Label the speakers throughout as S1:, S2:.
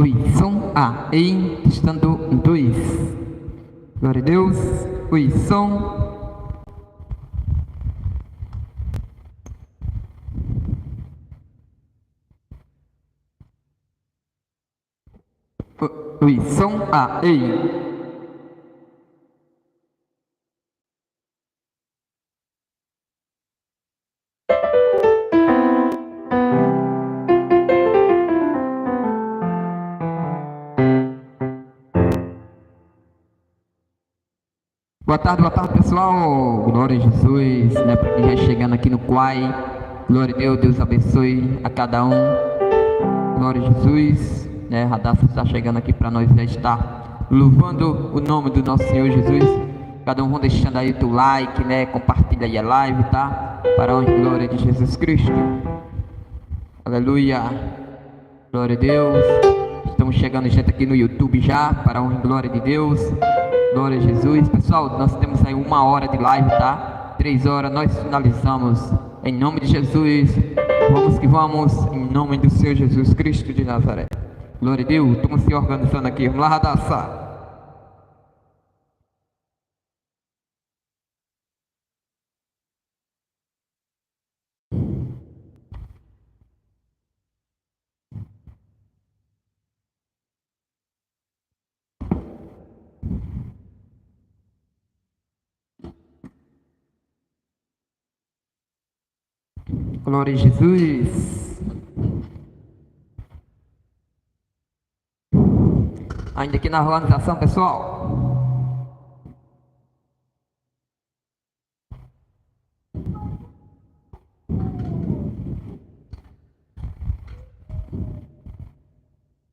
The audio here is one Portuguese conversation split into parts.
S1: Oi, som em testando um, dois. Glória a Deus. Oi, som. Oi, som ei. Boa tarde pessoal, glória a Jesus, né, para quem já chegando aqui no Quai, glória a Deus, Deus abençoe a cada um, glória a Jesus, né, Radassa está chegando aqui para nós já estar louvando o nome do nosso Senhor Jesus, cada um vão deixando aí o like, né, compartilha aí a live, tá, para a honra e glória de Jesus Cristo, aleluia, glória a Deus, estamos chegando gente aqui no YouTube já, para a honra e glória de Deus. Glória a Jesus. Pessoal, nós temos aí 1 hora de live, tá? 3 horas, nós finalizamos. Em nome de Jesus. Vamos que vamos. Em nome do Senhor Jesus Cristo de Nazaré. Glória a Deus. Estamos se organizando aqui. Vamos lá, Radassa. Glória a Jesus. Ainda aqui na organização, pessoal.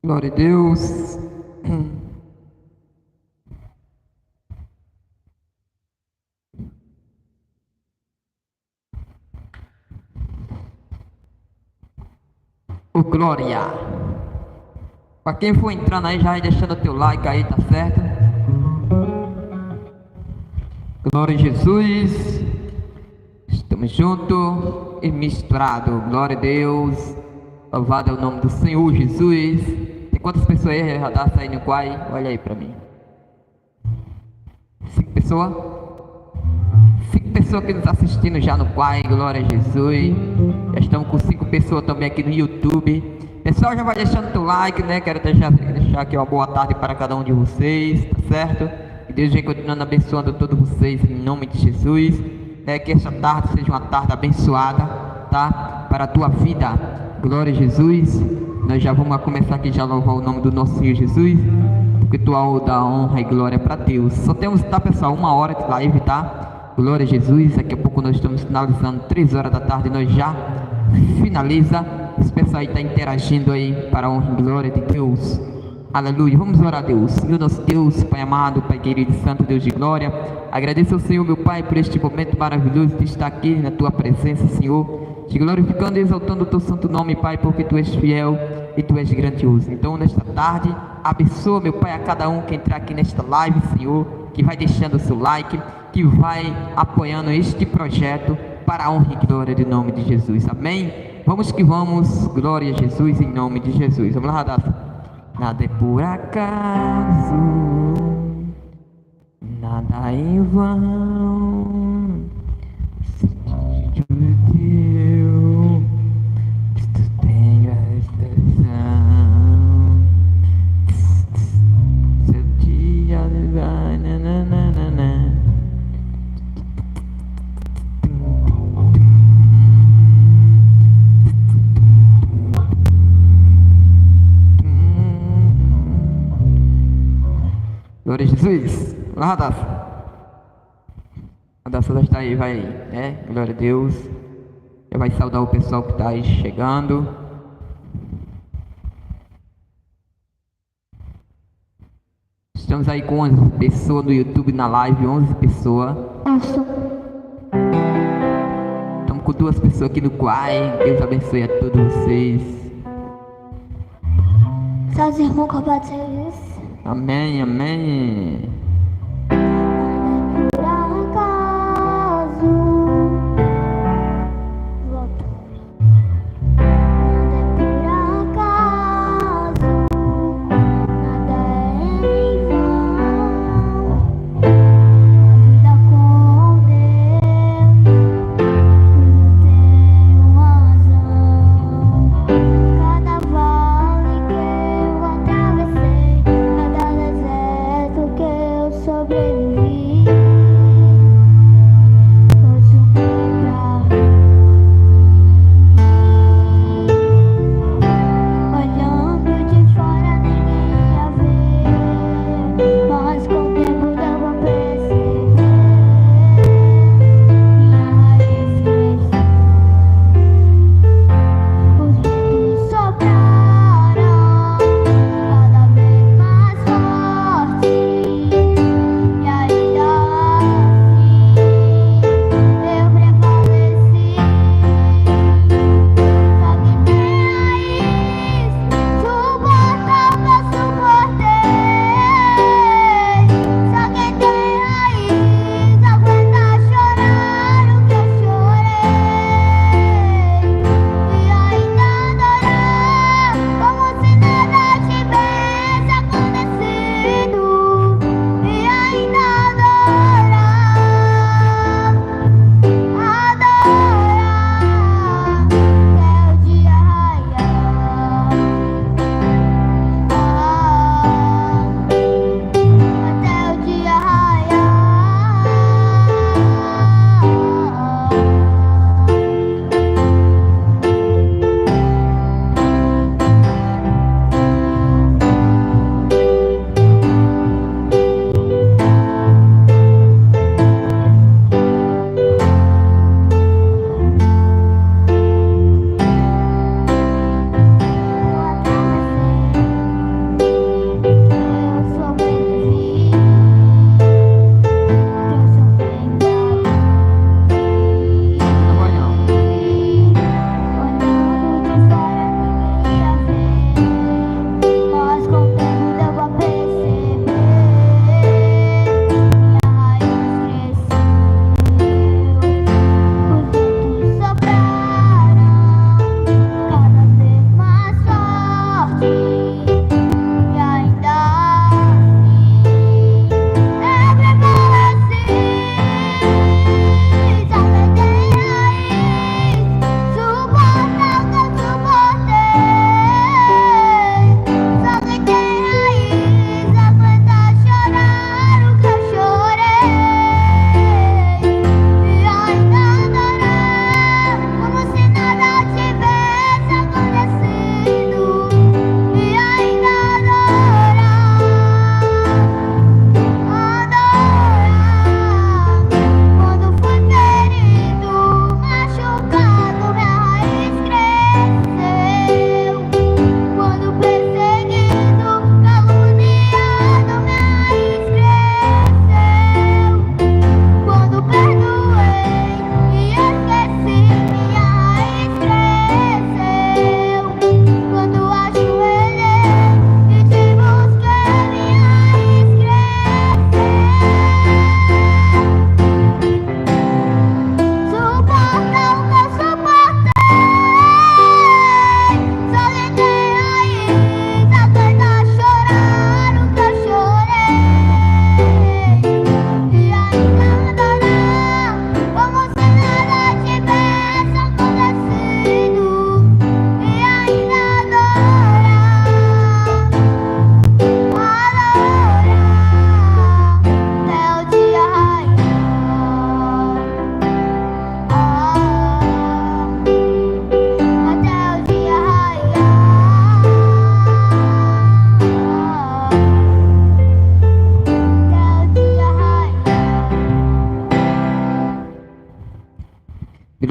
S1: Glória a Deus. Oh, glória. Para quem for entrando aí, já vai deixando o teu like aí, tá certo? Glória a Jesus. Estamos juntos e misturados. Glória a Deus. Louvado é o nome do Senhor Jesus. Tem quantas pessoas aí, Radassa, aí no Quai? Olha aí para mim. 5 pessoas? 5 pessoas que nos assistindo já no Quai. Glória a Jesus. Já estamos com 5 pessoas também aqui no YouTube. Pessoal, já vai deixando o like, né? Quero deixar aqui uma boa tarde para cada um de vocês, tá certo? Que Deus venha continuando abençoando todos vocês em nome de Jesus. Que esta tarde seja uma tarde abençoada, tá? Para a tua vida. Glória a Jesus. Nós já vamos começar aqui já a louvar o nome do nosso Senhor Jesus, porque tua da honra e glória para Deus. Só temos, tá, pessoal, 1 hora de live, tá? Glória a Jesus. Daqui a pouco nós estamos finalizando 3 horas da tarde. Nós já finaliza. Esse pessoal aí está interagindo aí para a honra e glória de Deus. Aleluia. Vamos orar a Deus. Senhor nosso Deus, Pai amado, Pai querido e santo, Deus de glória. Agradeço ao Senhor, meu Pai, por este momento maravilhoso de estar aqui na tua presença, Senhor. Te glorificando e exaltando o teu santo nome, Pai, porque tu és fiel e tu és grandioso. Então, nesta tarde, abençoa, meu Pai, a cada um que entrar aqui nesta live, Senhor, que vai deixando o seu like, que vai apoiando este projeto para a honra e glória do nome de Jesus. Amém? Vamos que vamos, glória a Jesus, em nome de Jesus. Vamos lá, Radassa. Nada é por acaso, nada em vão. Se tu deu, tu tem a estação. Seu dia vai, nananana. Glória a Jesus. Lá, Radassa. Radassa já está aí, vai, né? Glória a Deus. Já vai saudar o pessoal que está aí chegando. Estamos aí com 11 pessoas no YouTube na live, 11 pessoas. Estamos com 2 pessoas aqui no Quai. Deus abençoe a todos vocês.
S2: Só os irmãos com a paz de Jesus.
S1: Amém, amém.
S2: Por acaso, volta. Nada é por acaso,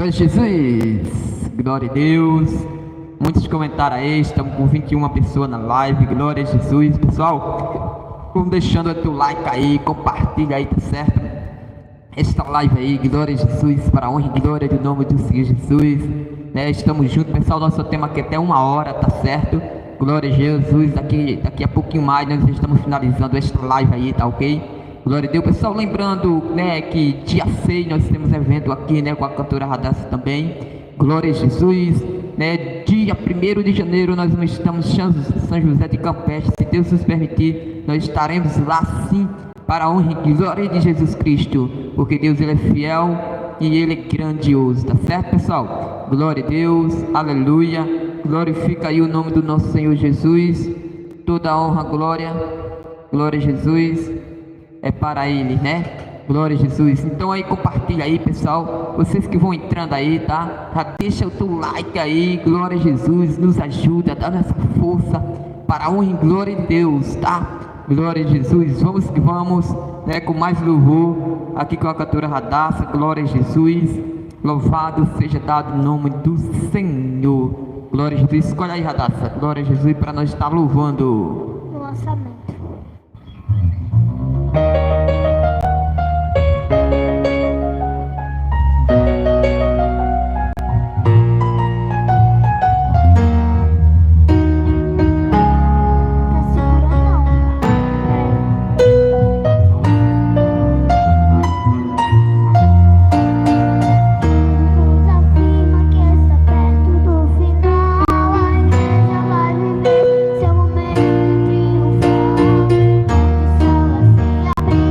S1: Glória a Jesus, glória a Deus. Muitos comentários aí, estamos com 21 pessoas na live, glória a Jesus. Pessoal, vamos deixando o teu like aí, compartilha aí, tá certo? Esta live aí, glória a Jesus, para a honra e glória do nome do Senhor Jesus, né? Estamos juntos, pessoal, nosso tema aqui até 1 hora, tá certo? Glória a Jesus, daqui a pouquinho mais nós estamos finalizando esta live aí, tá ok? Glória a Deus, pessoal, lembrando, né, que dia 6 nós temos evento aqui, né, com a cantora Radassa também, glória a Jesus, né, dia 1º de janeiro nós estamos em São José de Campeche, se Deus nos permitir, nós estaremos lá sim, para a honra e glória de Jesus Cristo, porque Deus ele é fiel e ele é grandioso, tá certo, pessoal? Glória a Deus, aleluia, glorifica aí o nome do nosso Senhor Jesus, toda a honra, glória a Jesus, é para ele, né? Glória a Jesus. Então aí compartilha aí, pessoal. Vocês que vão entrando aí, tá? Já deixa o teu like aí. Glória a Jesus. Nos ajuda, dá essa força para a honra e glória de Deus, tá? Glória a Jesus. Vamos que vamos, né? Com mais louvor aqui com a cantora Radassa. Glória a Jesus. Louvado seja dado o nome do Senhor. Glória a Jesus. Escolha aí, Radassa. Glória a Jesus para nós estar louvando.
S2: No lançamento.
S3: Seu momento triunfal, onde o sol vai se abrir.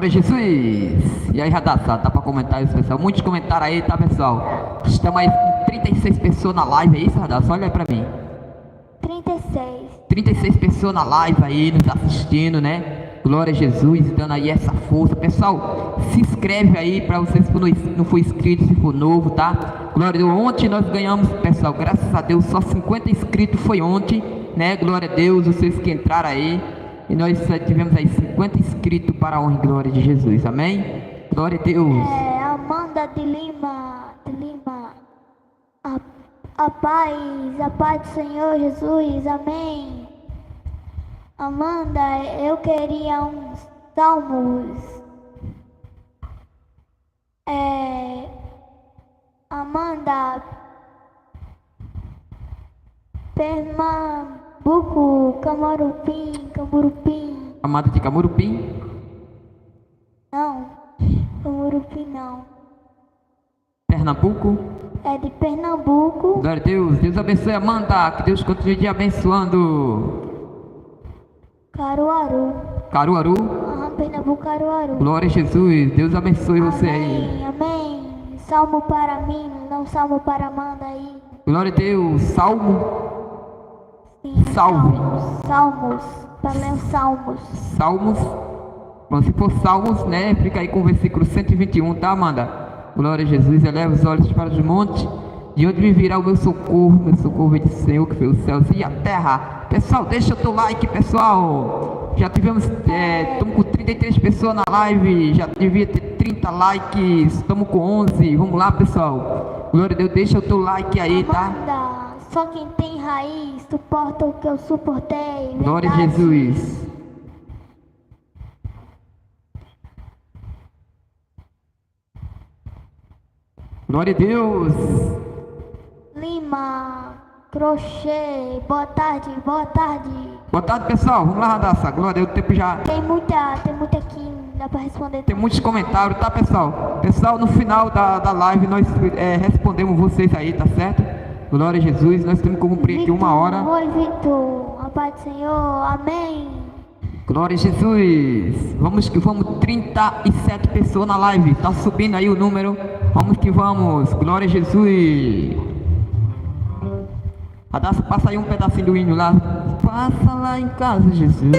S1: Glória a Jesus. E aí, Radassa, dá pra comentar isso, pessoal? Muitos comentaram aí, tá, pessoal? Estamos aí com 36 pessoas na live, é isso, Radassa? Olha aí pra mim.
S2: 36.
S1: 36 pessoas na live aí, nos assistindo, né? Glória a Jesus, dando aí essa força. Pessoal, se inscreve aí para vocês que não for inscrito, se for novo, tá? Glória a Deus. Ontem nós ganhamos, pessoal, graças a Deus, só 50 inscritos foi ontem, né? Glória a Deus, vocês que entraram aí. E nós tivemos aí 50 inscritos para a honra e glória de Jesus, amém? Glória a Deus.
S2: Amanda de Lima. A paz do Senhor Jesus, amém. Amanda, eu queria uns salmos. Amanda, Pernambuco, Camurupim.
S1: Amada de Camurupim.
S2: Não, Camurupim não.
S1: Pernambuco.
S2: É de Pernambuco.
S1: Glória a Deus. Deus abençoe, Amanda. Que Deus continue te abençoando. Caruaru.
S2: Pernambuco, Caruaru.
S1: Glória a Jesus. Deus abençoe você aí.
S2: Amém. Salmo para mim, não salmo para Amanda aí.
S1: Glória a Deus. Salmo.
S2: Sim,
S1: Salve.
S2: Salmos. Para ler os salmos.
S1: Salmos. Bom, se for Salmos, né? Fica aí com o versículo 121, tá, Amanda? Glória a Jesus. Eleva os olhos para os montes. De onde me virá o meu socorro? Meu socorro vem do Senhor que fez os céus e a terra. Pessoal, deixa o teu like, pessoal. Já tivemos, estamos com 33 pessoas na live. Já devia ter 30 likes. Estamos com 11. Vamos lá, pessoal. Glória a Deus, deixa o teu like aí, tá?
S2: Amanda, só quem tem raiz suporta o que eu suportei.
S1: Glória a
S2: verdade.
S1: Jesus. Glória a Deus.
S2: Lima, crochê, boa tarde.
S1: Boa tarde, pessoal. Vamos lá, Radassa. Glória a Deus, o tempo já...
S2: Tem muita aqui, dá pra responder.
S1: Tem muitos comentários, tá, pessoal? Pessoal, no final da live nós respondemos vocês aí, tá certo? Glória a Jesus. Nós temos que cumprir aqui 1 hora.
S2: Oi, Vitor. A paz do Senhor. Amém.
S1: Glória a Jesus. Vamos que vamos, 37 pessoas na live. Tá subindo aí o número. Vamos que vamos. Glória a Jesus. Radassa, passa aí um pedacinho do hino lá. Passa lá em casa, Jesus.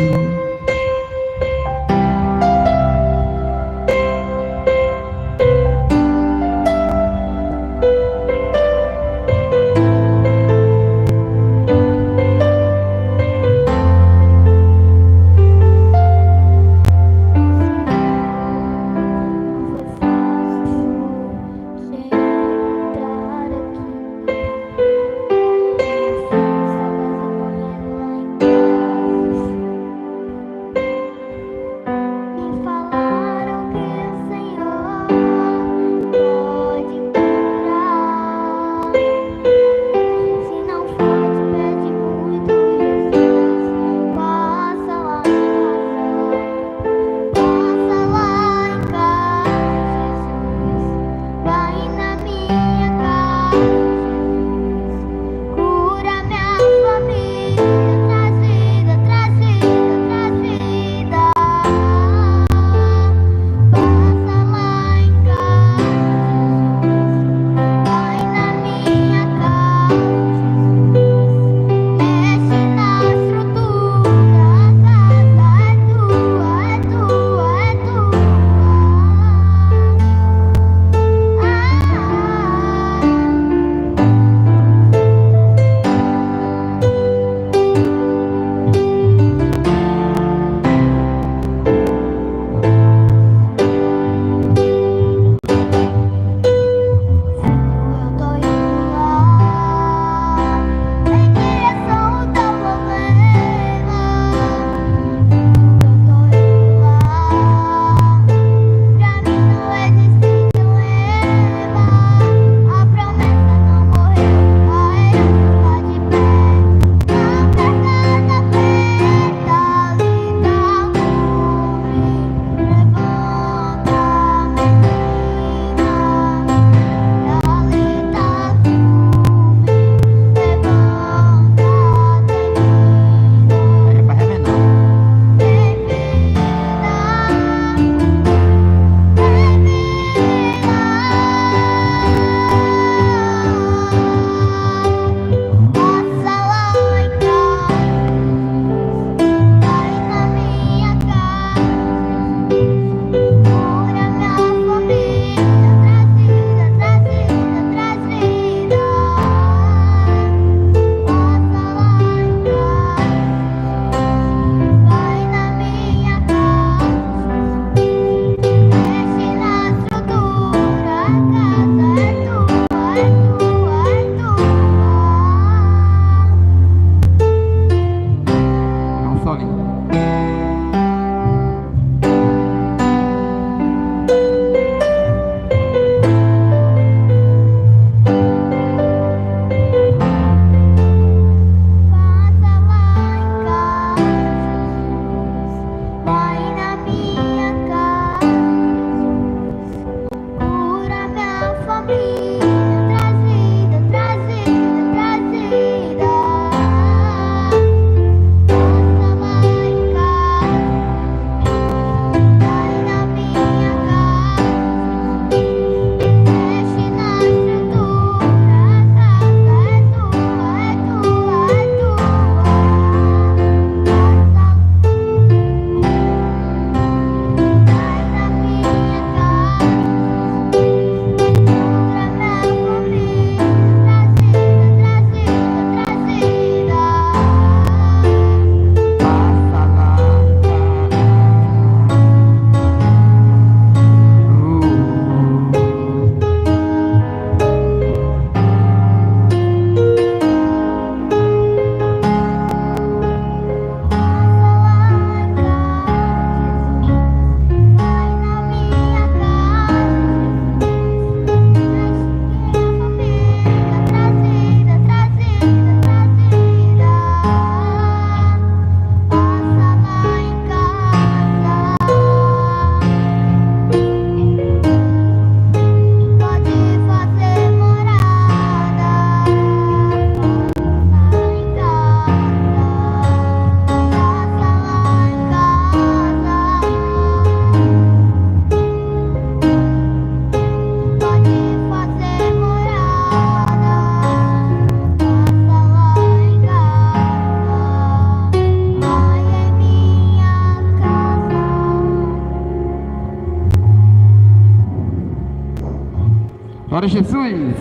S1: Glória a Jesus.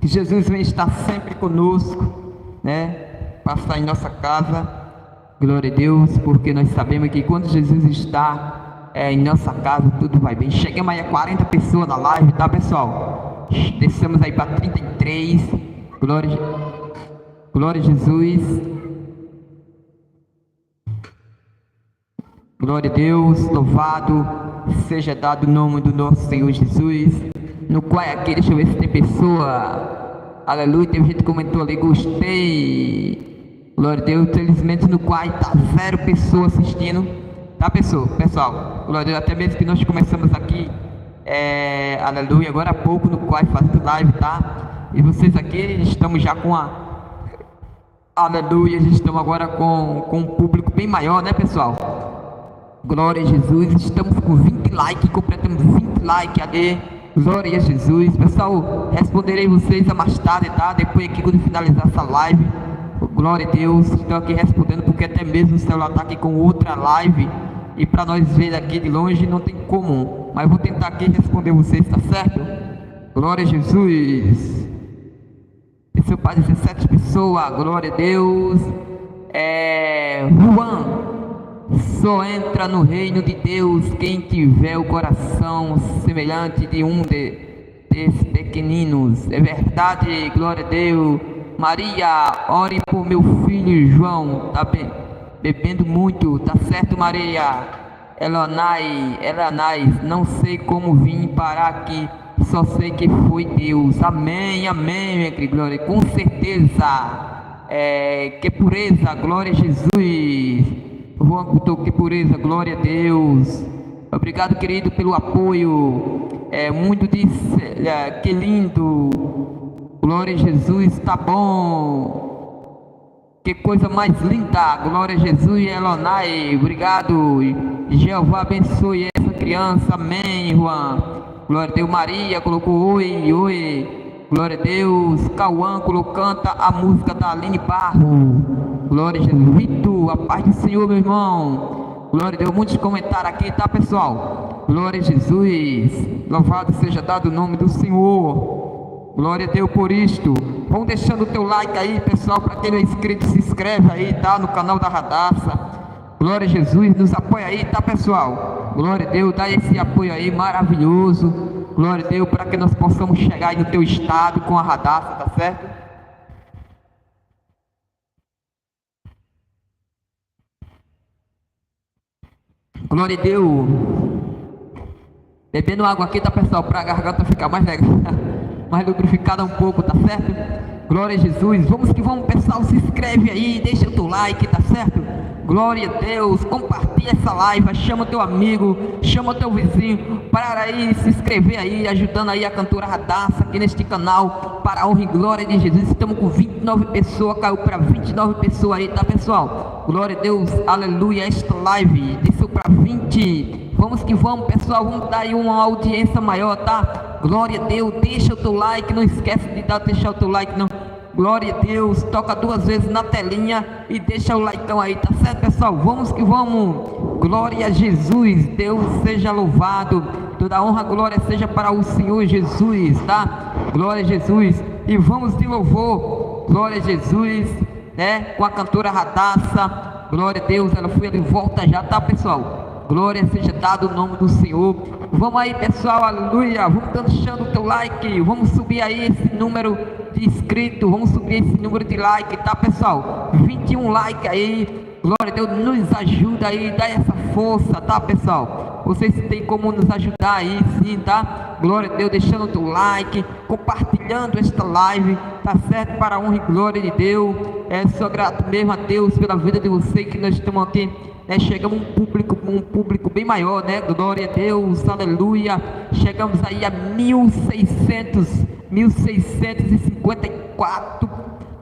S1: Que Jesus venha estar sempre conosco, né? Passar em nossa casa. Glória a Deus, porque nós sabemos que quando Jesus está em nossa casa, tudo vai bem. Chegamos aí a 40 pessoas na live, tá, pessoal? Descemos aí para 33. Glória a Jesus. Glória a Deus, louvado seja dado o nome do nosso Senhor Jesus. No qual é aqui, deixa eu ver se tem pessoa. Aleluia, tem gente que comentou ali, gostei. Glória a Deus, infelizmente no qual está 0 pessoas assistindo. Tá, pessoal? Glória a Deus, até mesmo que nós começamos aqui, aleluia, agora há pouco no qual fazendo live, tá? E vocês aqui, estamos já com aleluia, estamos agora com um público bem maior, né, pessoal? Glória a Jesus, estamos com 20 likes, completamos 20 likes, ali. Glória a Jesus, pessoal, responderei vocês a mais tarde, tá? Depois aqui quando finalizar essa live, glória a Deus, estou aqui respondendo porque até mesmo o celular está aqui com outra live e para nós ver aqui de longe não tem como, mas vou tentar aqui responder vocês, tá certo? Glória a Jesus. Seu pai, 17 pessoas, glória a Deus. Juan. Só entra no reino de Deus quem tiver o coração semelhante de um desses pequeninos. É verdade, glória a Deus. Maria, ore por meu filho João, tá bebendo muito, tá certo, Maria? Elanai, não sei como vim parar aqui, só sei que foi Deus. Amém, minha glória, com certeza. Que pureza, glória a Jesus. Juan Couto, que pureza, glória a Deus. Obrigado, querido, pelo apoio. Muito disse, que lindo. Glória a Jesus, tá bom. Que coisa mais linda. Glória a Jesus, Elonai. Obrigado. Jeová abençoe essa criança. Amém, Juan. Glória a Deus. Maria colocou oi. Glória a Deus. Cauã canta a música da Aline Barro. Glória a Jesus. Vitor, a paz do Senhor, meu irmão. Glória a Deus. Muitos comentários aqui, tá, pessoal? Glória a Jesus. Louvado seja dado o nome do Senhor. Glória a Deus por isto. Vão deixando o teu like aí, pessoal. Para quem não é inscrito, se inscreve aí, tá? No canal da Radassa. Glória a Jesus. Nos apoia aí, tá, pessoal? Glória a Deus. Dá esse apoio aí maravilhoso. Glória a Deus. Para que nós possamos chegar aí no teu estado com a Radassa, tá certo? Glória a Deus. Bebendo água aqui, tá, pessoal? Para a garganta ficar mais legal, mais lubrificada um pouco, tá certo? Glória a Jesus. Vamos que vamos, pessoal. Se inscreve aí, deixa o teu like, tá certo? Glória a Deus. Compartilha essa live, chama teu amigo, chama teu vizinho para aí se inscrever aí, ajudando aí a cantora Radassa aqui neste canal, para a honra e glória de Jesus. Estamos com 29 pessoas, caiu para 29 pessoas aí, tá, pessoal? Glória a Deus, aleluia. Esta live desceu para 20. Vamos que vamos, pessoal. Vamos dar aí uma audiência maior, tá? Glória a Deus. Deixa o teu like, não esquece de deixar o teu like, não. Glória a Deus, toca 2 vezes na telinha e deixa o likeão aí, tá certo, pessoal? Vamos que vamos. Glória a Jesus, Deus seja louvado. Toda honra, glória seja para o Senhor Jesus, tá? Glória a Jesus. E vamos de louvor. Glória a Jesus, né? Com a cantora Radassa. Glória a Deus, ela foi ali, volta já, tá, pessoal? Glória seja dado o nome do Senhor. Vamos aí, pessoal, aleluia. Vamos deixando o teu like. Vamos subir aí esse número de inscritos. Vamos subir esse número de like, tá, pessoal? 21 like aí. Glória a Deus, nos ajuda aí, dá essa força, tá, pessoal? Vocês têm como nos ajudar aí, sim, tá? Glória a Deus, deixando o teu like, compartilhando esta live, tá certo? Para a honra e glória de Deus. Sou grato mesmo a Deus pela vida de você que nós estamos aqui, né? Chegamos um público bem maior, né? Glória a Deus, aleluia. Chegamos aí a 1654,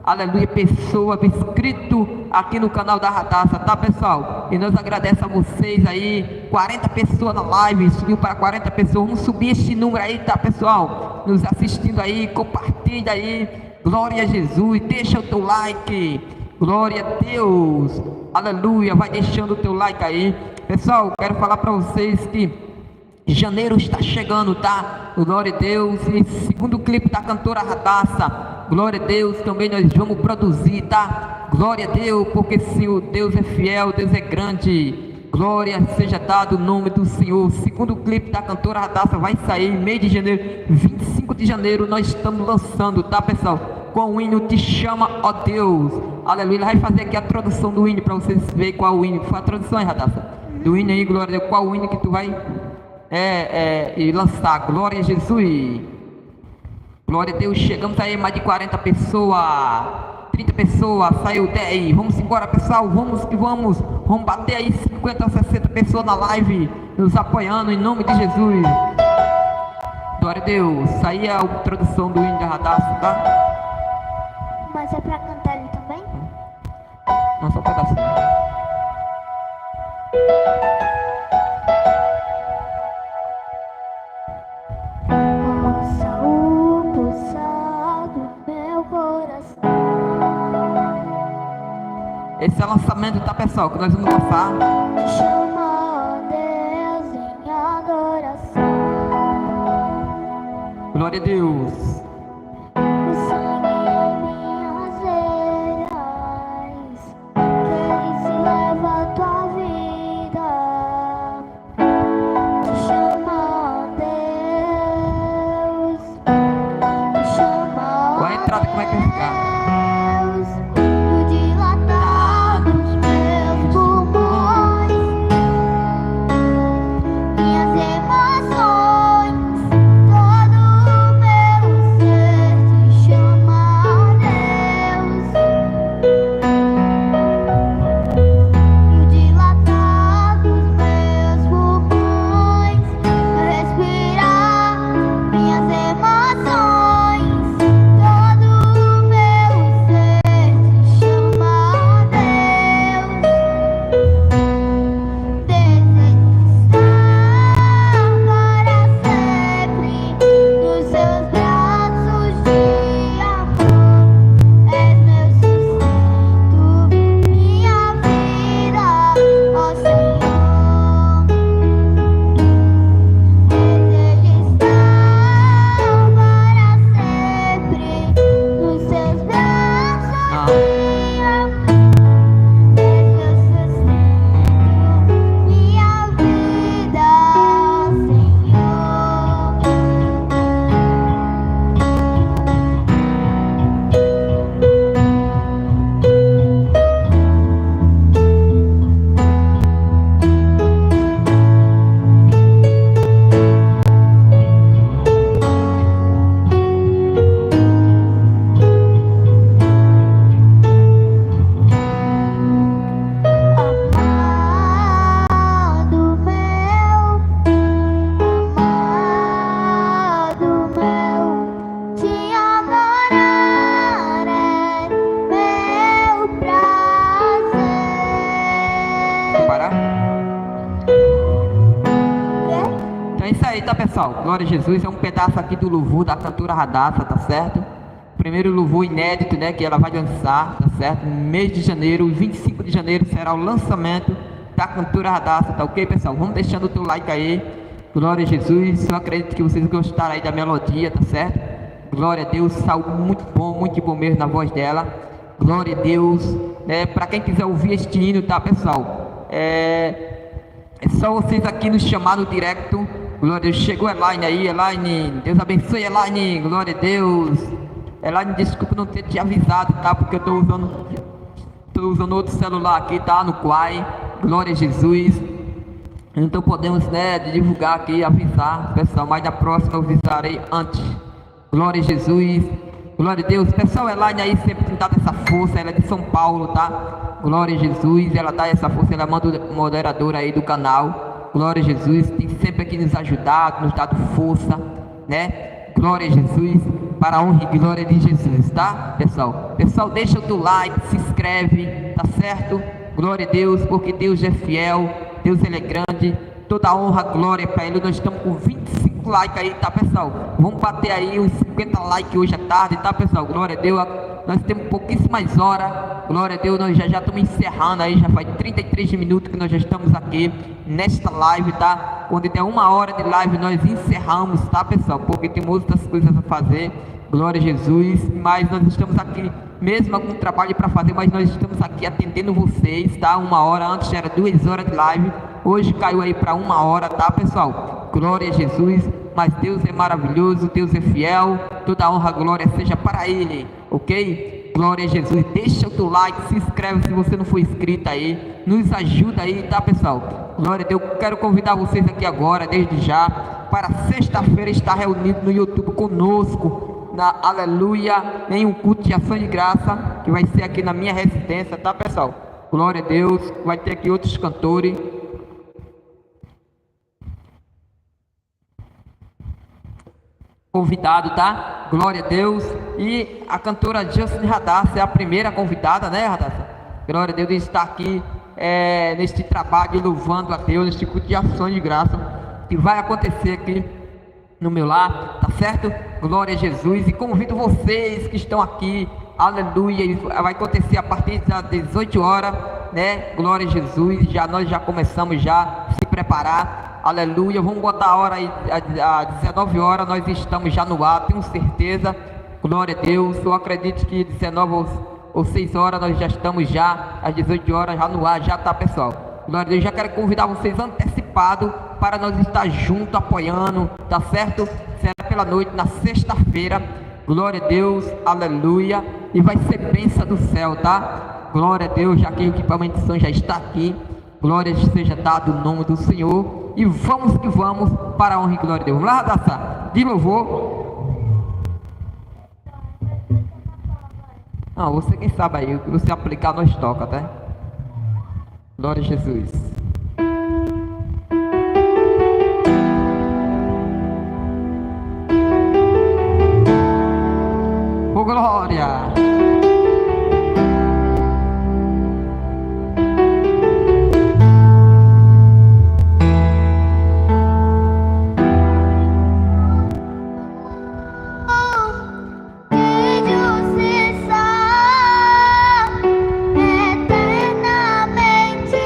S1: aleluia, pessoas inscrito aqui no canal da Radassa, tá, pessoal? E nós agradecemos a vocês aí. 40 pessoas na live, subiu para 40 pessoas. Vamos subir este número aí, tá, pessoal? Nos assistindo aí, compartilha aí. Glória a Jesus, deixa o teu like. Glória a Deus, aleluia. Vai deixando o teu like aí, pessoal. Quero falar para vocês que janeiro está chegando, tá? Glória a Deus. E segundo clipe da cantora Radassa, glória a Deus, também nós vamos produzir, tá? Glória a Deus, porque se o Deus é fiel, Deus é grande. Glória seja dado o nome do Senhor. Segundo clipe da cantora Radassa vai sair em mês de janeiro, 25 de janeiro, nós estamos lançando, tá, pessoal? Com o hino Te Chama, ó Deus. Aleluia. Ele vai fazer aqui a tradução do hino para vocês verem qual o hino. Foi a tradução, hein, Radassa? Do hino aí, glória a Deus. Qual o hino que tu vai e lançar? Glória a Jesus. Glória a Deus. Chegamos aí mais de 40 pessoas. 30 pessoas, saiu 10. Vamos embora, pessoal. Vamos que vamos. Vamos bater aí 50, 60 pessoas na live, nos apoiando em nome de Jesus. Glória a Deus. Isso aí é a tradução do hino da Radassa, tá?
S2: Mas é pra cantar ele também?
S1: Não, só um pedacinho.
S2: Ouça o pulsar do meu coração.
S1: Esse é o lançamento, tá, pessoal? Que nós vamos lançar.
S2: Te chama, Deus, em adoração.
S1: Glória a Deus.
S2: O sangue em minhas veias, que se leva a tua vida. Te chama, Deus. Te chama,
S1: Qual a entrada? Como é que vai ficar?
S2: Deus. No dilatar dos meus pulmões, minhas emoções, todo o meu ser te chama, Deus. No dilatar dos meus pulmões, meu respirar, minhas emoções, todo o meu ser te chama, Deus. Desejo estar para sempre nos seus braços de amor. És meu sustento, minha vida, ó Senhor. Desejo estar para sempre nos seus braços de amor. És meu sustento, minha vida, ó Senhor. Amado meu, te adorar é meu prazer.
S1: Parar? Então é isso aí, tá, pessoal? Glória a Jesus. É um pedaço aqui do louvor da cantora Radassa, tá certo? Primeiro louvor inédito, né? Que ela vai lançar, tá certo? No mês de janeiro, 25 de janeiro, será o lançamento da cantora Radassa, tá ok, pessoal? Vamos deixando o teu like aí. Glória a Jesus. Eu acredito que vocês gostaram aí da melodia, tá certo? Glória a Deus. Algo muito bom mesmo na voz dela. Glória a Deus. Para quem quiser ouvir este hino, tá, pessoal? É só vocês aqui nos chamar no directo. Glória a Deus. Chegou a Elaine aí, Elaine. Deus abençoe, Elaine. Glória a Deus. Elaine, desculpa não ter te avisado, tá? Porque eu tô usando outro celular aqui, tá? No Quai. Glória a Jesus. Então podemos, né, divulgar aqui, avisar, pessoal. Mas na próxima eu avisarei antes. Glória a Jesus. Glória a Deus. Pessoal, Elaine aí sempre tem dado essa força. Ela é de São Paulo, tá? Glória a Jesus. Ela dá essa força. Ela manda o moderador aí do canal. Glória a Jesus. Tem sempre aqui nos ajudado, nos dado força, né? Glória a Jesus. Para a honra e glória de Jesus, tá, pessoal? Pessoal, deixa o teu like, se inscreve, tá certo? Glória a Deus, porque Deus é fiel. Deus, ele é grande. Toda a honra, glória para ele. Nós estamos com 25 likes aí, tá, pessoal? Vamos bater aí uns 50 likes hoje à tarde, tá, pessoal? Glória a Deus. Nós temos pouquíssimas horas. Glória a Deus, nós já estamos encerrando aí. Já faz 33 minutos que nós já estamos aqui nesta live, tá? Quando der 1 hora de live, nós encerramos, tá, pessoal? Porque tem muitas coisas a fazer. Glória a Jesus. Mas nós estamos aqui, mesmo com trabalho para fazer, mas nós estamos aqui atendendo vocês, tá? 1 hora, antes era 2 horas de live. Hoje caiu aí para 1 hora, tá, pessoal? Glória a Jesus. Mas Deus é maravilhoso, Deus é fiel. Toda honra, glória seja para Ele, ok? Glória a Jesus. Deixa o teu like, se inscreve se você não for inscrito aí. Nos ajuda aí, tá, pessoal? Glória a Deus. Quero convidar vocês aqui agora, desde já, para sexta-feira estar reunido no YouTube conosco, na Aleluia, em um culto de ação de graça, que vai ser aqui na minha residência, tá, pessoal? Glória a Deus. Vai ter aqui outros cantores. Convidado, tá? Glória a Deus. E a cantora Justin Radassa é a primeira convidada, né, Radassa? Glória a Deus, de estar aqui neste trabalho, louvando a Deus, neste culto de ação de graça, que vai acontecer aqui no meu lar, tá certo? Glória a Jesus. E convido vocês que estão aqui, aleluia, vai acontecer a partir das 18 horas, né? Glória a Jesus. Nós já começamos já a se preparar. Aleluia, vamos botar a hora aí, às 19 horas, nós estamos já no ar, tenho certeza, glória a Deus. Eu acredito que 19 ou 6 horas nós já estamos já, às 18 horas já no ar, já tá, pessoal. Glória a Deus, já quero convidar vocês antecipado para nós estar junto, apoiando, tá certo? Será pela noite, na sexta-feira, glória a Deus, aleluia, e vai ser bênção do céu, tá? Glória a Deus, já que o equipamento de som já está aqui, glória seja dado no nome do Senhor. E vamos que vamos para a honra e glória de Deus. Vamos lá, Radassa, de louvor. Não, você quem sabe aí, o que você aplicar nós toca, tá? Glória a Jesus. Oh, glória.
S2: Eternamente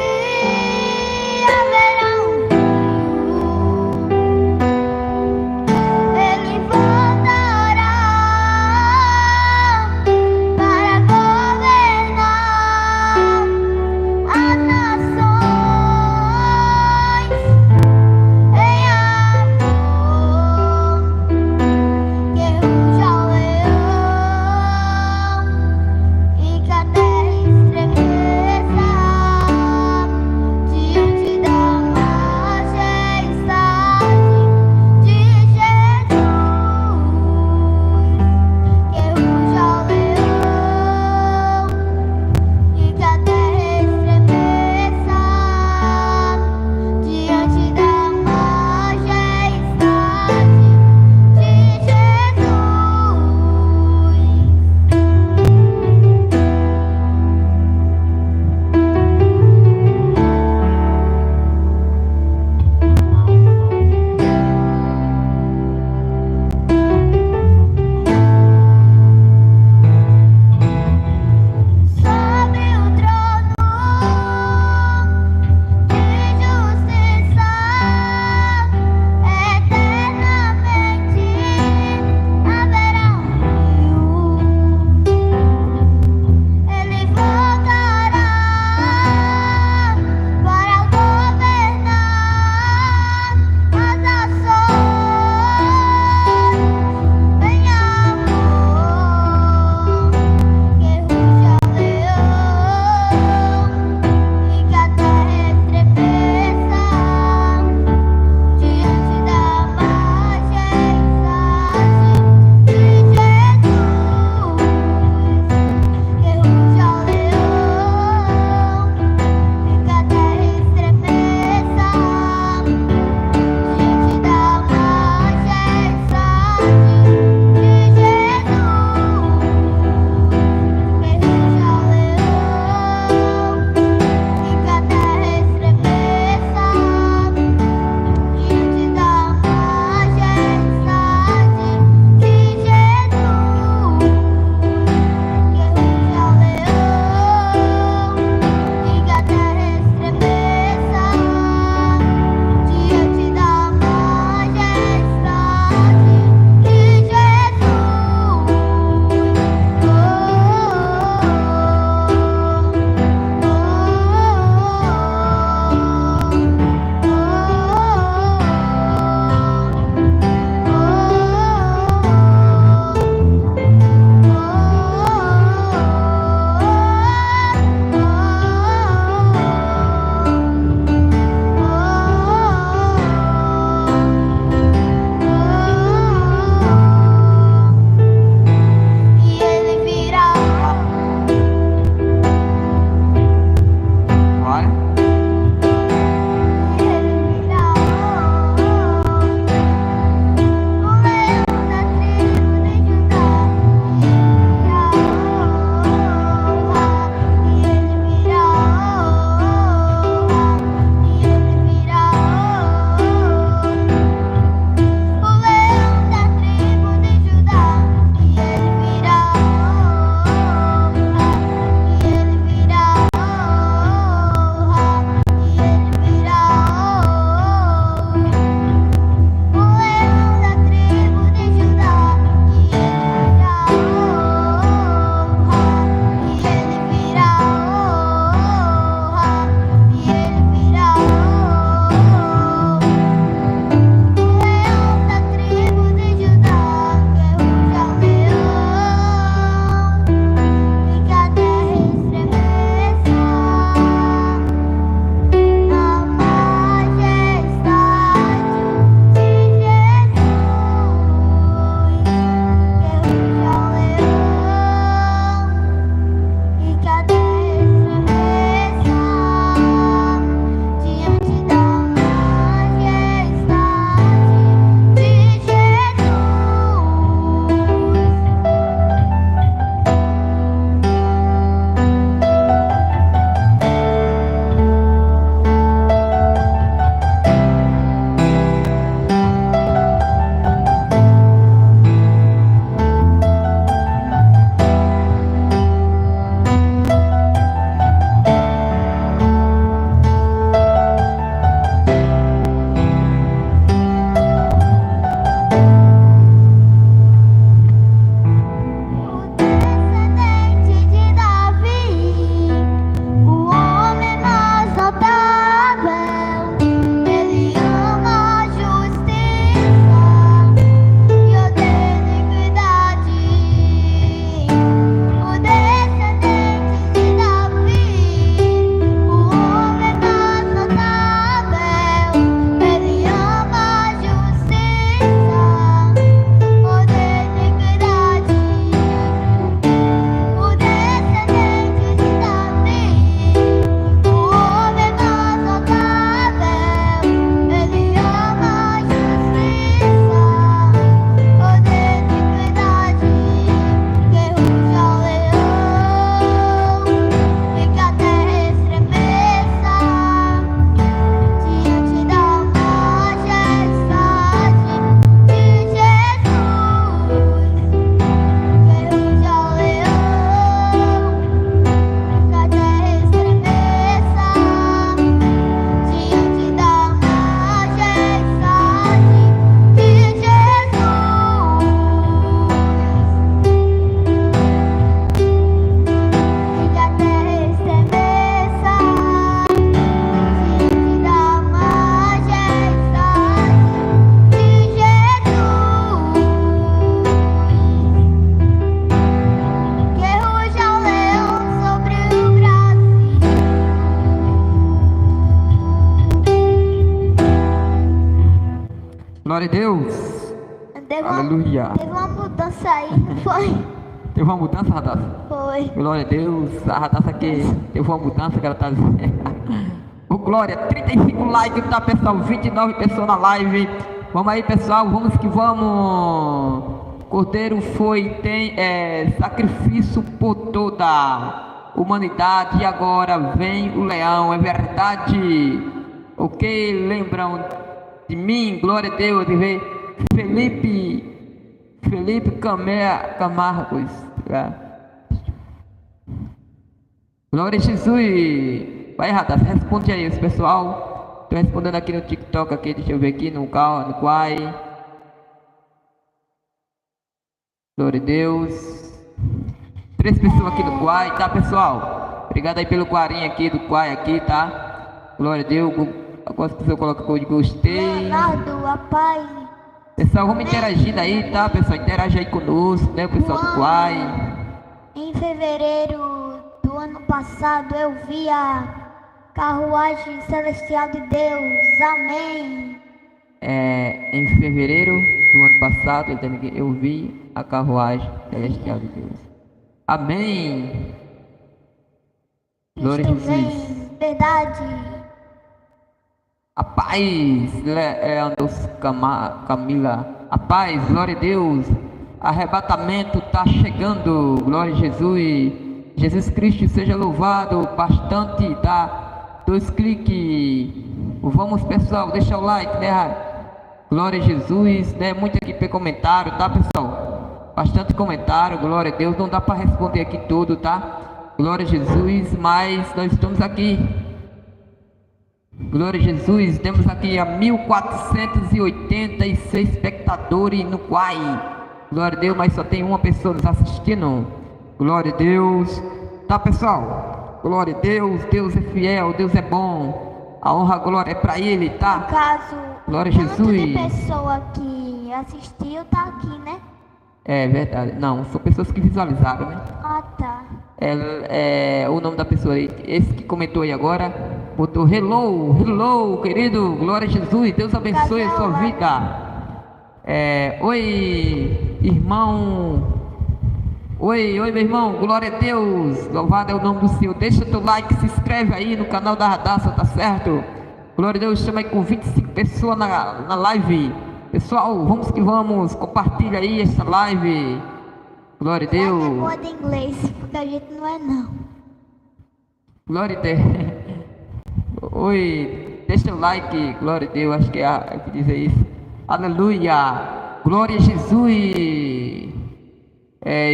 S1: Glória a Deus. Aleluia.
S2: Teve uma mudança aí, não foi?
S1: Teve uma mudança, Radassa?
S2: Foi.
S1: Glória a Deus. A Radassa aqui teve uma mudança que ela tá dizendo. Ô, Glória, 35 likes, tá, pessoal? 29 pessoas na live. Vamos aí, pessoal, vamos que vamos. Cordeiro tem sacrifício por toda a humanidade. E agora vem o leão, é verdade. Ok, lembram de mim? Glória a Deus. E vem Felipe Camargos. Glória a Jesus. Vai, Radassa, responde aí, pessoal. Tô respondendo aqui no TikTok, aqui, deixa eu ver aqui no Quai. Glória a Deus. 3 pessoas aqui no Quai, tá, pessoal? Obrigado aí pelo carinho aqui do Quai aqui, tá? Glória a Deus. Algumas pessoas colocam código gostei.
S2: Leonardo, a paz.
S1: Pessoal, vamos interagindo aí, tá, pessoal? Interage aí conosco, né, o pessoal do Quai.
S2: Em fevereiro do ano passado eu vi a carruagem celestial de Deus. Amém.
S1: Em fevereiro do ano passado, eu vi a carruagem celestial de Deus. Amém. Glória a Jesus.
S2: Verdade.
S1: A paz, Camila. A paz, glória a Deus. Arrebatamento está chegando. Glória a Jesus. Jesus Cristo seja louvado. Bastante, tá? 2 cliques. Vamos, pessoal, deixa o like, né? Glória a Jesus, né? Muito aqui para comentário, tá, pessoal? Bastante comentário, glória a Deus. Não dá para responder aqui tudo, tá? Glória a Jesus, mas nós estamos aqui. Glória a Jesus, temos aqui a 1486 espectadores no Quai. Glória a Deus, mas só tem uma pessoa nos assistindo. Glória a Deus. Tá, pessoal? Glória a Deus, Deus é fiel, Deus é bom. A honra, a glória é para Ele, tá?
S2: No caso,
S1: glória a
S2: tanto
S1: Jesus.
S2: de pessoa que assistiu tá aqui, né?
S1: É verdade. Não, são pessoas que visualizaram, né?
S2: Ah, tá.
S1: O nome da pessoa aí, esse que comentou aí agora, botou hello, querido, glória a Jesus, Deus abençoe a sua vida. Oi, irmão. Oi, meu irmão, glória a Deus, louvado é o nome do Senhor. Deixa teu like, se inscreve aí no canal da Radassa, tá certo? Glória a Deus, chama aí com 25 pessoas na live. Pessoal, vamos que vamos, compartilha aí essa live. Glória a Deus.
S2: Não é boa de inglês, porque a gente não é não.
S1: Glória a Deus. Oi, deixa o like, glória a Deus, acho que é que diz isso. Aleluia, glória a Jesus.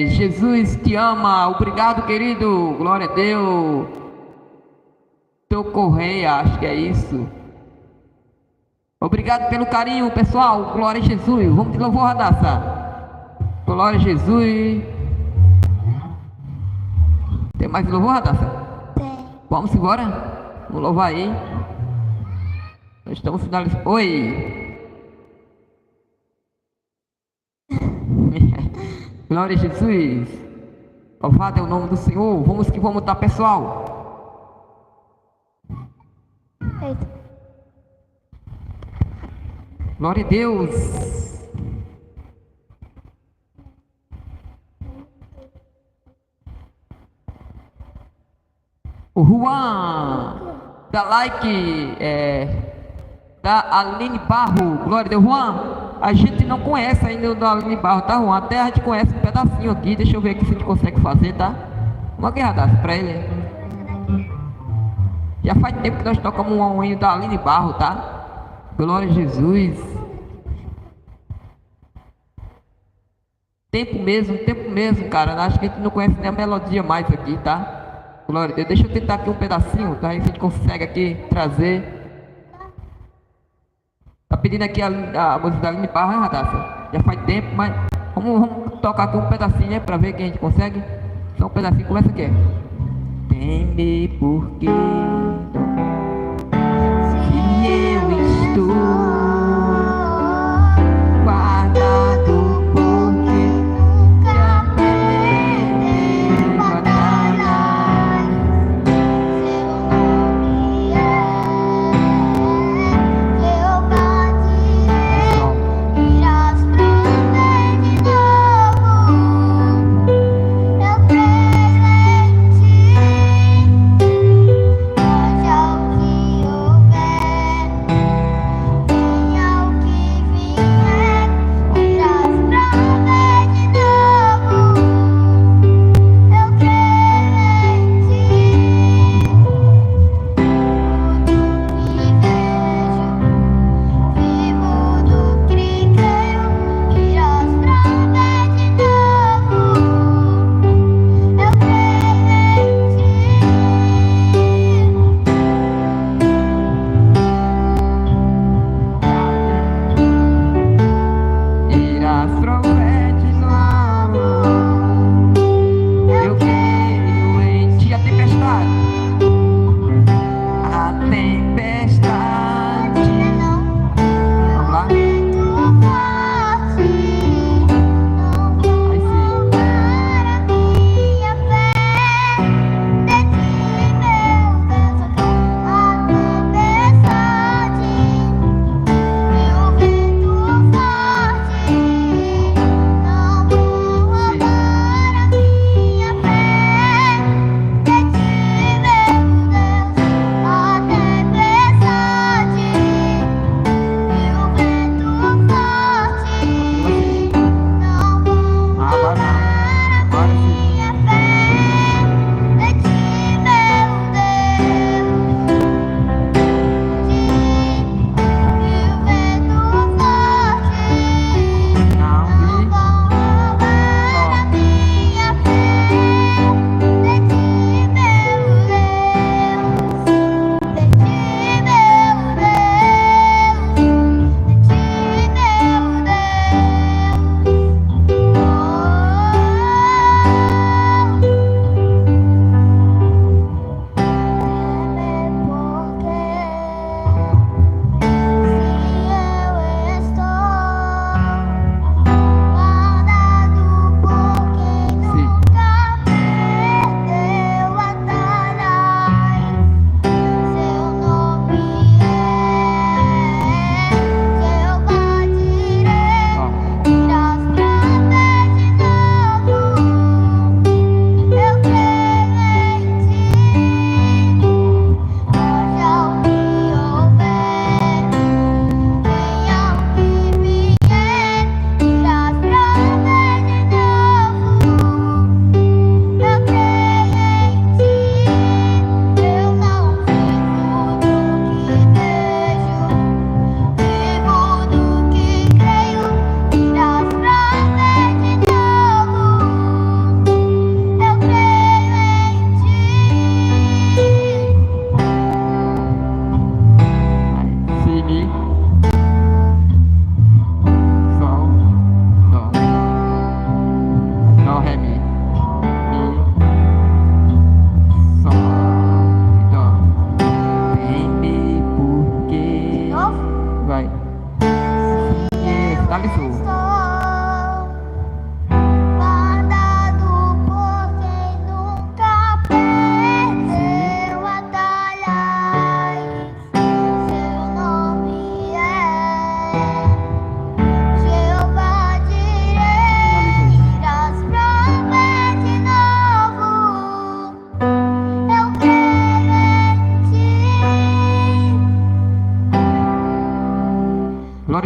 S1: Jesus te ama, obrigado, querido, glória a Deus. Teu Correia, acho que é isso. Obrigado pelo carinho, pessoal, glória a Jesus. Vamos de louvor, Radassa. Glória a Jesus. Tem mais louvor, Radassa?
S2: Tem.
S1: Vamos embora? Vamos louvar aí. Nós estamos finalizando. Oi. Glória a Jesus. Louvado é o nome do Senhor. Vamos que vamos, tá, pessoal?
S2: Eita.
S1: Glória a Deus. O Juan, dá like, da Aline Barro. Glória a Deus, Juan. A gente não conhece ainda o da Aline Barro, tá, Juan? Até a gente conhece um pedacinho aqui. Deixa eu ver aqui se a gente consegue fazer, tá? Uma guerra pra ele. Já faz tempo que nós tocamos um hino da Aline Barro, tá? Glória a Jesus. Tempo mesmo, cara. Acho que a gente não conhece nem a melodia mais aqui, tá? Glória a Deus. Deixa eu tentar aqui um pedacinho, tá? Aí a gente consegue aqui trazer. Tá pedindo aqui a música da Aline Barra, né, Radassa? Já faz tempo, mas vamos tocar aqui um pedacinho, né? Pra ver quem a gente consegue. Só um pedacinho, começa aqui. Tem-me porque se eu estou guardado porque nunca perderei batalhas.
S2: Seu nome é Jeová Jireh.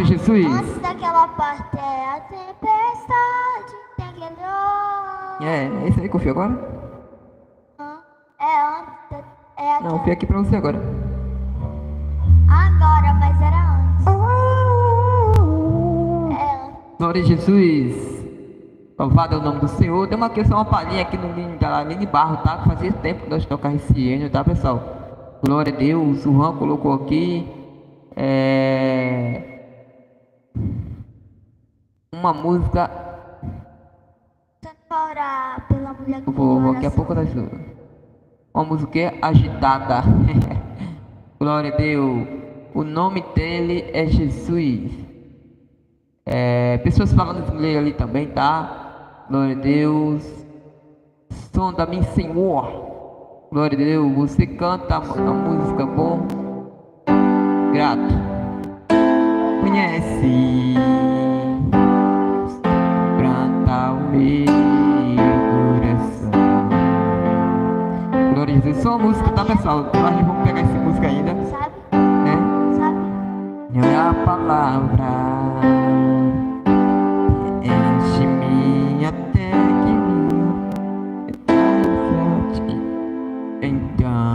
S1: Glória a Jesus.
S2: Antes daquela parte é a tempestade, tem aquele
S1: É isso aí que eu fui agora?
S2: É antes, é
S1: Não, eu fui aqui pra você agora.
S2: agora, mas era antes. É antes.
S1: Glória a Jesus. Louvado é o nome do Senhor. Tem aqui só uma palhinha aqui no mini barro, tá? Que fazia tempo que nós tocamos esse hino, tá, pessoal? Glória a Deus. O Juan colocou aqui. Uma música.
S2: Pra orar pela mulher que
S1: Eu vou,
S2: pediu
S1: daqui a
S2: oração.
S1: pouco nós. Uma música agitada. Glória a Deus. O nome dele é Jesus. Pessoas falando inglês ali também, tá? Glória a Deus. Sonda-me, Senhor. Glória a Deus. Você canta a música bom. Grato. Conhece. Planta o meu coração. Glória a Jesus. Só uma música, tá, pessoal? Nós vamos pegar essa música ainda.
S2: Sabe?
S1: Né?
S2: Sabe?
S1: E a palavra enche-me até que então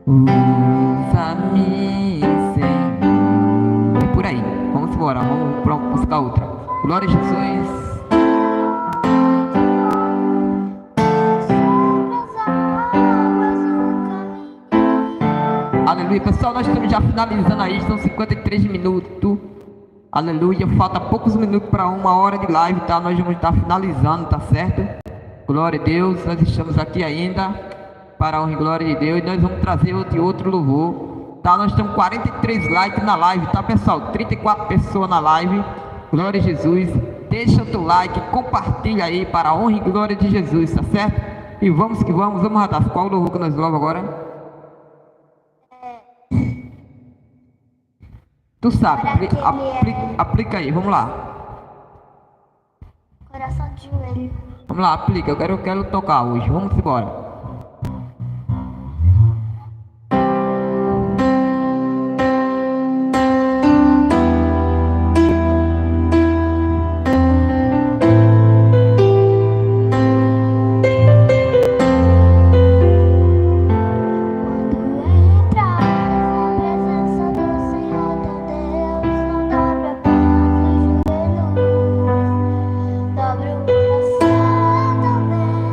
S1: usa-me, Senhor. É por aí. Vamos embora. Vamos pra buscar outra. Glória a Jesus. Aleluia, pessoal, nós estamos já finalizando aí, são 53 minutos. Aleluia, falta poucos minutos para 1 hora de live, tá? Nós vamos estar finalizando, tá certo? Glória a Deus, nós estamos aqui ainda para a honra e glória de Deus. E nós vamos trazer outro louvor, tá? Nós temos 43 likes na live, tá, pessoal? 34 pessoas na live. Glória a Jesus. Deixa o teu like, compartilha aí para a honra e glória de Jesus, tá certo? E vamos que vamos, Radar. Qual o louvor que nós louvamos agora? Tu sabe, aplica aí, vamos lá.
S2: Coração de joelho.
S1: Vamos lá, aplica, eu quero tocar hoje, vamos embora.
S2: Dobre o coração também.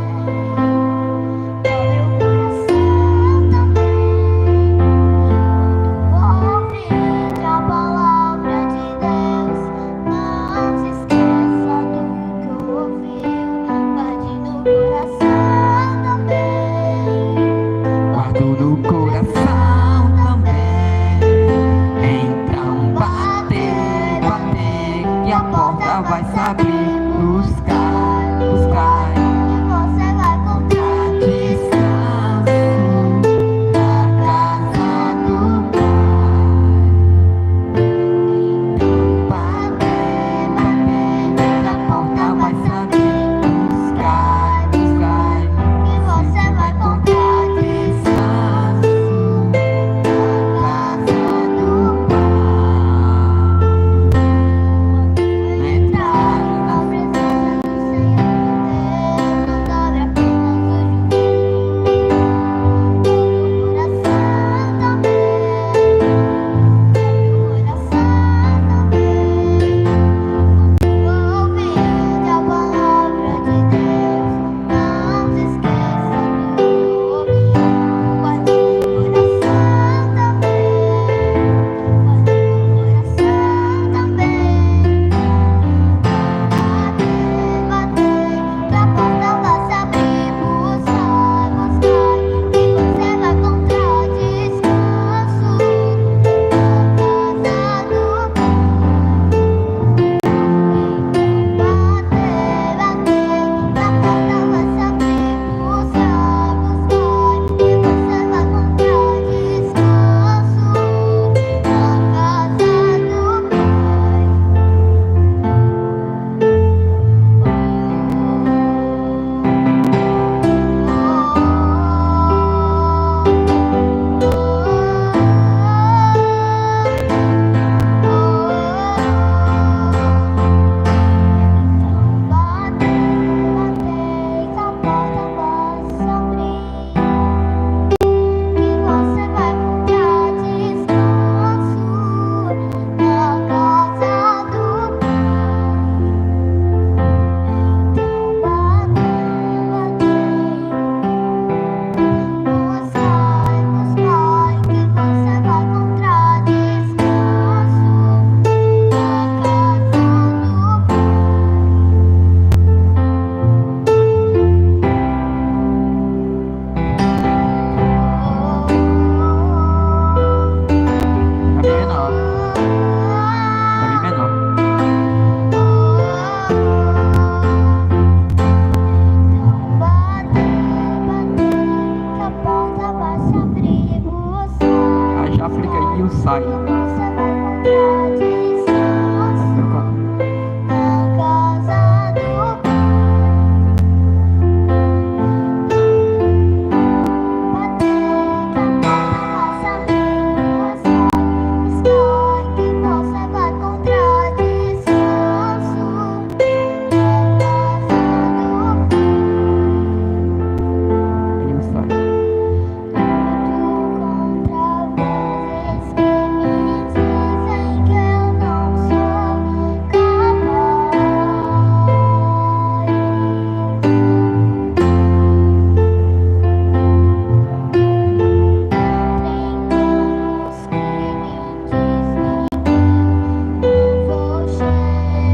S1: e o sai.
S2: Você vai encontrar descanso na casa do Pai. Bater que a porta mais amigo sai que você vai encontrar descanso na casa do Pai.
S1: E o sai.
S2: Contra vezes que me dizem que eu não sou capaz. Enganos que me dizem que eu não vou chegar.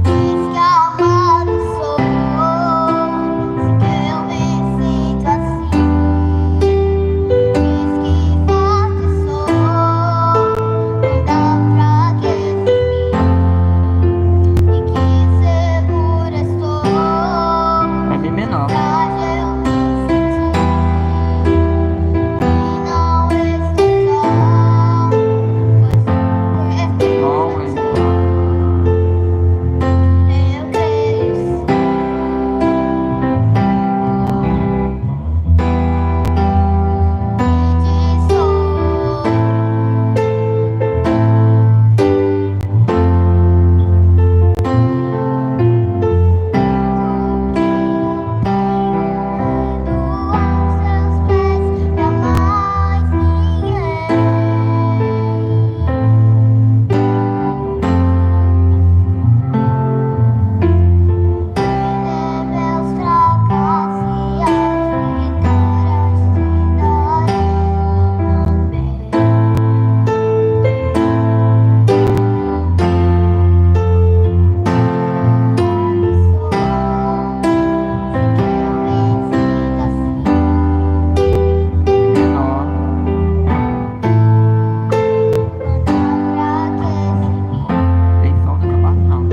S2: Diz que amado sou, diz que eu me sinto assim. Diz que forte sou, quando a fraqueza em mim. E que segura estou,
S1: É Mi menor.
S2: frágil eu me senti. E não estou só, pois tu
S1: Bom,
S2: és
S1: é.
S2: eu creio. Meus fracassos e as vitórias te darei também.
S1: Menor. Tem sol nessa parte não.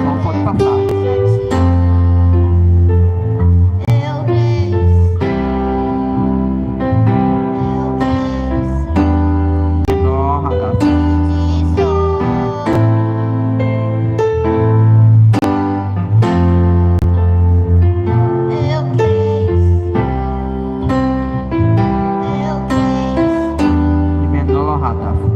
S1: Não pode passar.
S2: Eu creio,
S1: Menor, ragazzo. De menor, ragazzo.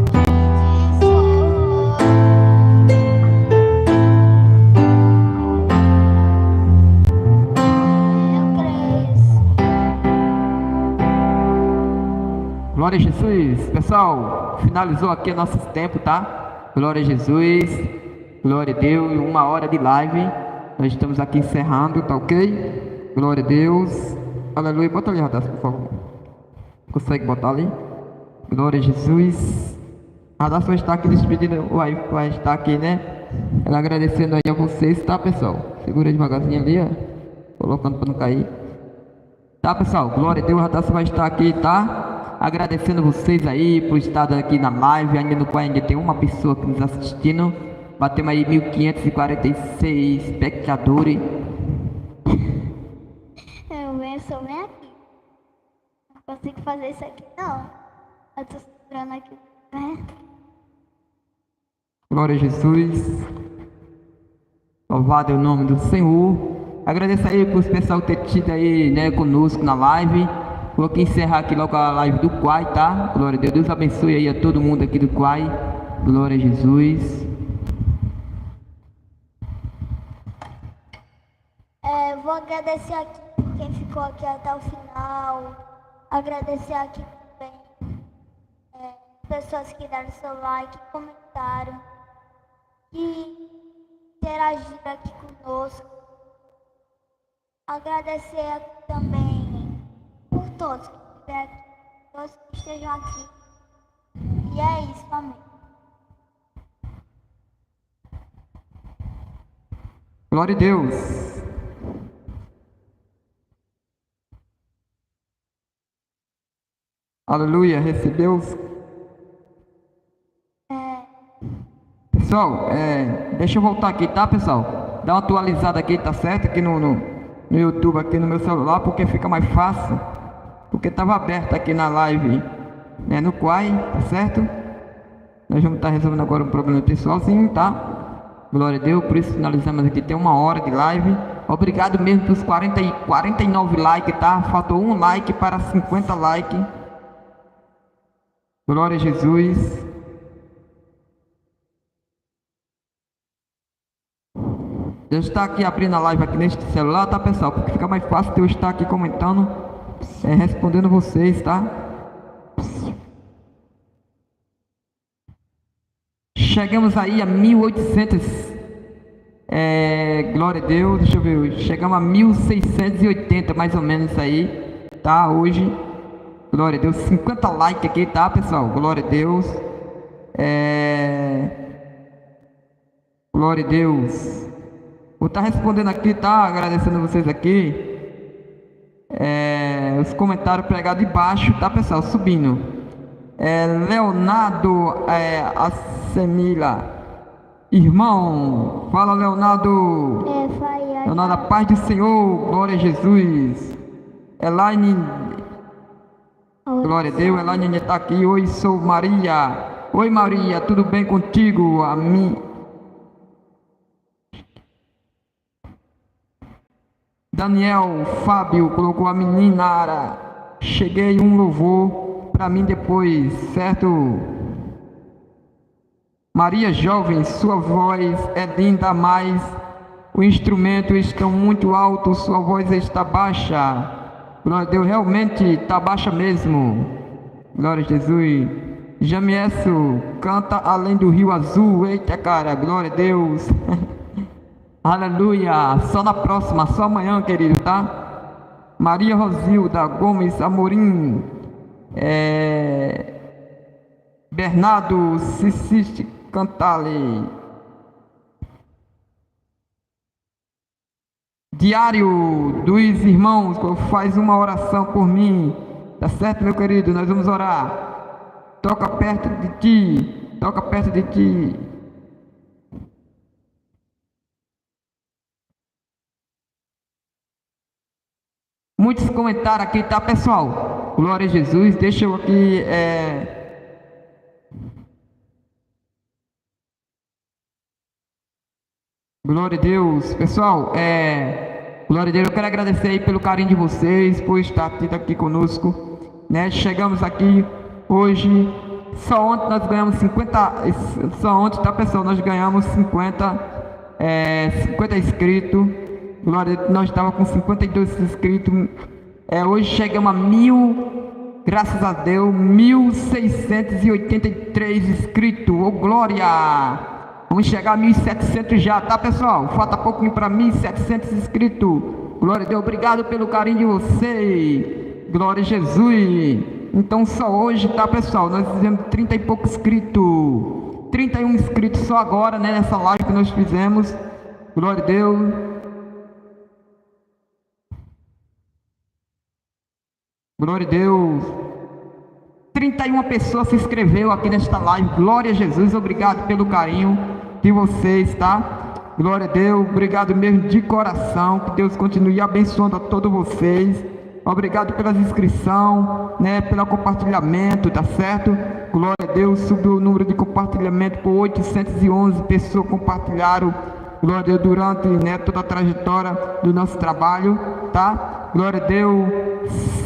S1: Glória a Jesus. Pessoal, finalizou aqui o nosso tempo, tá? Glória a Jesus. Glória a Deus. 1 hora de live. Nós estamos aqui encerrando, tá ok? Glória a Deus. Aleluia. Bota ali, Radassa, por favor. Consegue botar ali? Glória a Jesus. Radassa vai estar aqui despedindo. Vai estar aqui, né? Ela agradecendo aí a vocês, tá, pessoal? Segura devagarzinho ali, ó. Colocando para não cair. Tá, pessoal? Glória a Deus. Radassa vai estar aqui, tá? Agradecendo vocês aí por estar aqui na live. Ainda no qual ainda tem uma pessoa que nos assistindo. Batemos aí 1546 espectadores.
S2: Eu sou bem aqui. Não consigo fazer isso aqui, não. Eu tô segurando aqui, né?
S1: Glória a Jesus. Louvado é o nome do Senhor. Agradeço aí por esse pessoal ter tido aí, né, conosco na live. Vou aqui encerrar aqui logo a live do Quai, tá? Glória a Deus. Deus abençoe aí a todo mundo aqui do Quai. Glória a Jesus.
S2: Vou agradecer aqui por quem ficou aqui até o final. Agradecer aqui também pessoas que deram seu like, comentaram, que interagiram aqui conosco. Agradecer aqui também por todos que estiverem aqui, todos que estejam aqui. E é isso, amém.
S1: Glória a Deus. Aleluia, recebeu. Pessoal, deixa eu voltar aqui, tá, pessoal? Dá uma atualizada aqui, tá certo? Aqui no YouTube, aqui no meu celular, porque fica mais fácil. Porque estava aberto aqui na live, né, no Quai, tá certo? Nós vamos estar resolvendo agora um problema pessoalzinho, tá? Glória a Deus, por isso finalizamos aqui, tem 1 hora de live. Obrigado mesmo pelos 49 likes, tá? Faltou um like para 50 likes. Glória a Jesus. Deus está aqui abrindo a live aqui neste celular, tá, pessoal? Porque fica mais fácil de eu estar aqui comentando, respondendo vocês, tá? Chegamos aí a 1800. Glória a Deus, deixa eu ver. Chegamos a 1680, mais ou menos aí, tá? Hoje. Glória a Deus, 50 likes aqui, tá, pessoal? Glória a Deus. Glória a Deus. Vou estar respondendo aqui, tá? Agradecendo vocês aqui. Os comentários pregados de baixo, tá, pessoal? Subindo. Leonardo Assemila. Irmão, fala, Leonardo. Leonardo, a paz do Senhor. Glória a Jesus. Elaine. Glória a Deus, Elaine está aqui. Oi, sou Maria. Oi, Maria, tudo bem contigo? A mim. Daniel Fábio colocou a menina Ara. Cheguei um louvor para mim depois, certo? Maria jovem, sua voz é linda, mas o instrumento está muito alto, sua voz está baixa. Glória a Deus, realmente está baixa mesmo. Glória a Jesus. Jamiesso canta além do Rio Azul. Eita, cara, glória a Deus. Aleluia. Só na próxima, só amanhã, querido, tá? Maria Rosilda Gomes Amorim. Bernardo Ciciste Cantale. Diário dos irmãos, faz uma oração por mim. Tá certo, meu querido? Nós vamos orar. Toca perto de ti. Toca perto de ti. Muitos comentários aqui, tá, pessoal? Glória a Jesus. Deixa eu aqui. Glória a Deus, pessoal, glória a Deus, eu quero agradecer aí pelo carinho de vocês, por estar aqui conosco, né? Chegamos aqui hoje, só ontem nós ganhamos 50, só ontem, tá, pessoal, nós ganhamos 50 inscritos, glória a Deus, nós estávamos com 52 inscritos, hoje chegamos a 1000, graças a Deus, 1683 inscritos, ô glória! Vamos chegar a 1700 já, tá, pessoal? Falta pouquinho para 1700 inscritos. Glória a Deus, obrigado pelo carinho de vocês. Glória a Jesus. Então só hoje, tá, pessoal? Nós fizemos 30 e poucos inscritos. 31 inscritos só agora, né? Nessa live que nós fizemos. Glória a Deus. Glória a Deus. 31 pessoas se inscreveu aqui nesta live. Glória a Jesus, obrigado pelo carinho de vocês, tá? Glória a Deus, obrigado mesmo de coração. Que Deus continue abençoando a todos vocês. Obrigado pela inscrição, né? Pelo compartilhamento, tá certo? Glória a Deus, subiu o número de compartilhamento por 811 pessoas compartilharam. Glória a Deus, durante, né, toda a trajetória do nosso trabalho, tá? Glória a Deus,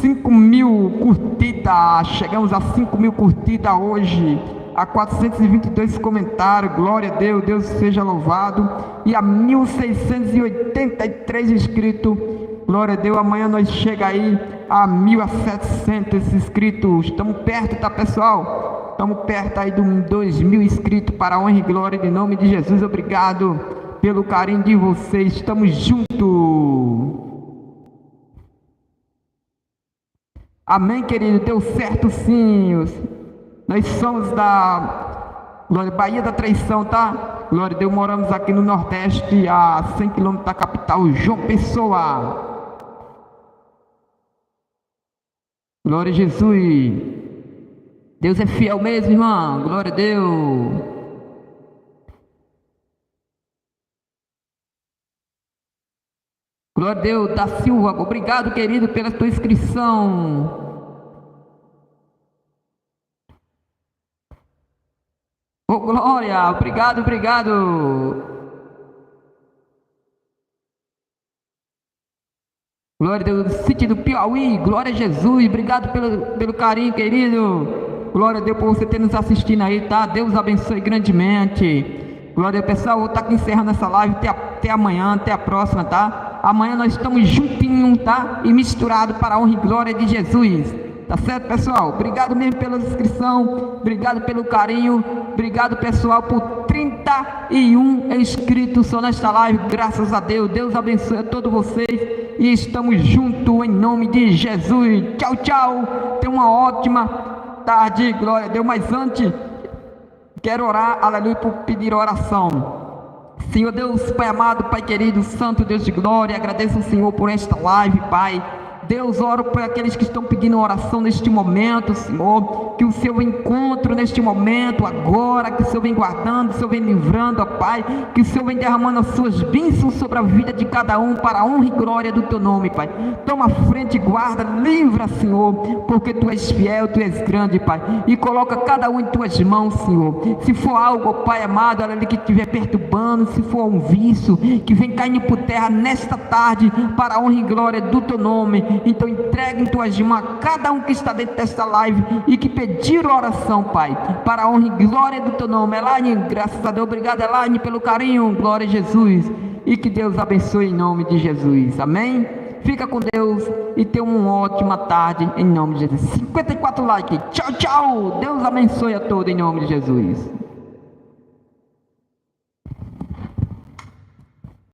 S1: 5.000 curtidas, chegamos a 5.000 curtidas hoje, a 422 comentários, glória a Deus, Deus seja louvado, e a 1683 inscritos, glória a Deus, amanhã nós chega aí a 1.000, a 700 inscritos. Estamos perto, tá, pessoal? Estamos perto aí de 2.000 inscritos, para a honra e glória de nome de Jesus. Obrigado pelo carinho de vocês. Estamos juntos. Amém, querido? Deu certo sim. Nós somos da Glória, Bahia da Traição, tá? Glória a Deus, moramos aqui no Nordeste, a 100 km da capital, João Pessoa. Glória a Jesus. Deus é fiel mesmo, irmão. Glória a Deus. Glória a Deus, da Silva. Obrigado, querido, pela tua inscrição. Oh, glória, obrigado, obrigado. Glória a Deus, sítio do Piauí, glória a Jesus, obrigado pelo carinho, querido. Glória a Deus por você ter nos assistindo aí, tá? Deus abençoe grandemente. Glória a Deus, pessoal, vou estar aqui encerrando essa live, até amanhã, até a próxima, tá? Amanhã nós estamos juntinhos, tá? E misturados para a honra e glória de Jesus. Tá certo, pessoal? Obrigado mesmo pela inscrição, obrigado pelo carinho, obrigado, pessoal, por 31 inscritos só nesta live, graças a Deus. Deus abençoe a todos vocês e estamos juntos em nome de Jesus. Tchau, tchau. Tenha uma ótima tarde, glória a Deus. Mas antes, quero orar, aleluia, por pedir oração. Senhor Deus, Pai amado, Pai querido, Santo Deus de glória, agradeço ao Senhor por esta live, Pai. Deus, oro por aqueles que estão pedindo oração neste momento, Senhor, que o Senhor encontre neste momento, agora, que o Senhor vem guardando, que o Senhor vem livrando, ó Pai, que o Senhor vem derramando as suas bênçãos sobre a vida de cada um, para a honra e glória do Teu nome, Pai. Toma frente, guarda, livra, Senhor, porque Tu és fiel, Tu és grande, Pai, e coloca cada um em Tuas mãos, Senhor. Se for algo, ó Pai amado, aleluia, que estiver perturbando, se for um vício, que vem caindo por terra nesta tarde, para a honra e glória do Teu nome. Então entrega em Tuas mãos a cada um que está dentro desta live e que pediram oração, Pai, para a honra e glória do Teu nome. Elaine, graças a Deus, obrigado, Elaine, pelo carinho, glória a Jesus, e que Deus abençoe em nome de Jesus, amém? Fica com Deus e tenha uma ótima tarde em nome de Jesus. 54 likes, tchau, tchau, Deus abençoe a todos em nome de Jesus.